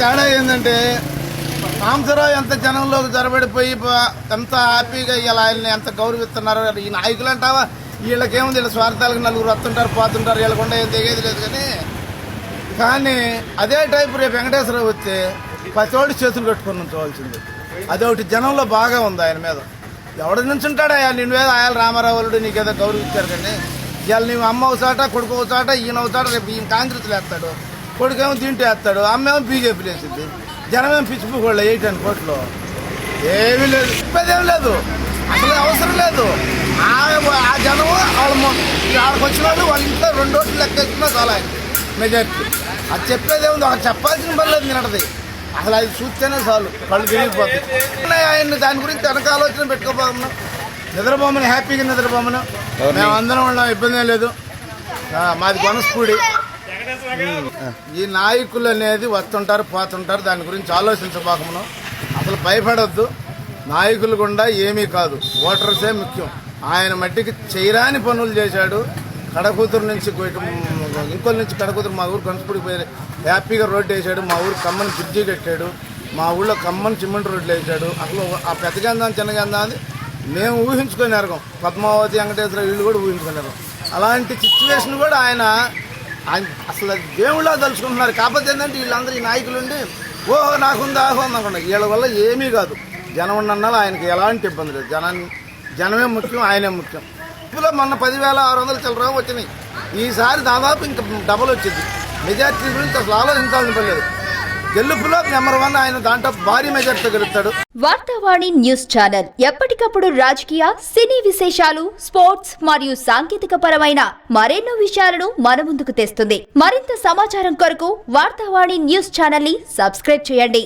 తేడా ఏంటంటే సాంబశివరావు ఎంత జనంలోకి జరబడిపోయి ఎంత హ్యాపీగా ఇలా ఆయన్ని ఎంత గౌరవిస్తున్నారు. ఈ నాయకులు అంటావా వీళ్ళకేముంది, వీళ్ళ స్వార్థాలకు నలుగురు వస్తుంటారు పోతుంటారు, వీళ్ళకుండా ఏం తెగేది లేదు. కానీ అదే టైపు రేపు వెంకటేశ్వరరావు వస్తే పచ్చోడి చేతులు కట్టుకొని ఉంచవలసింది. అదొకటి జనంలో బాగా ఉంది ఆయన మీద. ఎవడి నుంచి ఉంటాడా నేను మీద ఆయన రామారావుడు నీకేదో గౌరవించారు. కానీ ఇవాళ నీవు అమ్మ అవుతాట కొడుకు అవుతాట ఈయన అవుతాట, రేపు ఈయన కాంగ్రెస్లో వేస్తాడు, కొడుకేమో దీంట్లో వేస్తాడు, అమ్మేమో బీజేపీలో వేసింది, జనమేమో పిచ్చిపోయి కూడా 8 కోట్లు. ఏమీ లేదు, చెప్పేదేం లేదు, అసలు అవసరం లేదు. ఆ జనం వాళ్ళకి వచ్చిన వాళ్ళు వాళ్ళ ఇంట్లో 2 ఓట్లు లెక్కేసుకున్నా చాలా మెజార్టీ. అది చెప్పేదేముంది, అక్కడ చెప్పాల్సిన పని లేదు. నిన్నది అసలు అది చూస్తేనే చాలు కళ్ళు తిరిగిపోతాయి. ఆయన దాని గురించి వెనక ఆలోచన పెట్టుకోబోతున్నాం. నిద్రబొమ్మని హ్యాపీగా నిద్రబొమ్మను మేము అందరం ఉన్నాం, ఇబ్బంది లేదు. మాది కొనస్పూడి. ఈ నాయకులు అనేది వస్తుంటారు పోతుంటారు, దాని గురించి ఆలోచించబోకమును. అసలు భయపడొద్దు. నాయకులు గుండా ఏమీ కాదు, ఓటర్సే ముఖ్యం. ఆయన మట్టికి చేయరాని పనులు చేశాడు. కడకూతురు నుంచి ఇంకోళ్ళ నుంచి కడకూతురు మా ఊరు కొనస్పూడికి పోయి హ్యాపీగా రోడ్డు వేసాడు. మా ఊరు కమ్మని బ్రిడ్జి కట్టాడు. మా ఊళ్ళో కమ్మని సిమెంట్ రోడ్లు వేసాడు. అసలు ఆ పెద్దగంధం చిన్నగంధం అది మేము ఊహించుకొని ఎరగం. పద్మావతి వెంకటేశ్వర వీళ్ళు కూడా ఊహించుకొని ఎరగం. అలాంటి సిచ్యువేషన్ కూడా ఆయన అసలు దేవుళ్ళ తలుచుకుంటున్నారు. కాకపోతే ఏంటంటే వీళ్ళందరూ ఈ నాయకులు ఉండి ఓహో నాకుంది ఆహో అనుకోండి. వీళ్ళ వల్ల ఏమీ కాదు. జనం ఉన్నన్నాళ్ళు ఆయనకి ఎలాంటి ఇబ్బంది లేదు. జనమే ముఖ్యం, ఆయనే ముఖ్యం. ఇప్పుడు మొన్న 10,600 చిల్లర వచ్చినాయి. ఈసారి దాదాపు ఇంకా డబల్ వచ్చింది. మెజార్టీ గురించి అసలు ఆలోచించాల్సిన పని లేదు. గెలుపులో నెంబర్ 1 ఆయన, దాంట్లో భారీ మెజార్టీతో గెలుస్తాడు. వార్తావాణి న్యూస్ ఛానల్ ఎప్పటికప్పుడు రాజకీయ, సినీ విశేషాలు, స్పోర్ట్స్ మరియు సాంకేతిక పరమైన మరెన్నో విషయాలను మన ముందుకు తెస్తుంది. మరింత సమాచారం కొరకు వార్తావాణి న్యూస్ ఛానల్ ని సబ్స్క్రైబ్ చేయండి.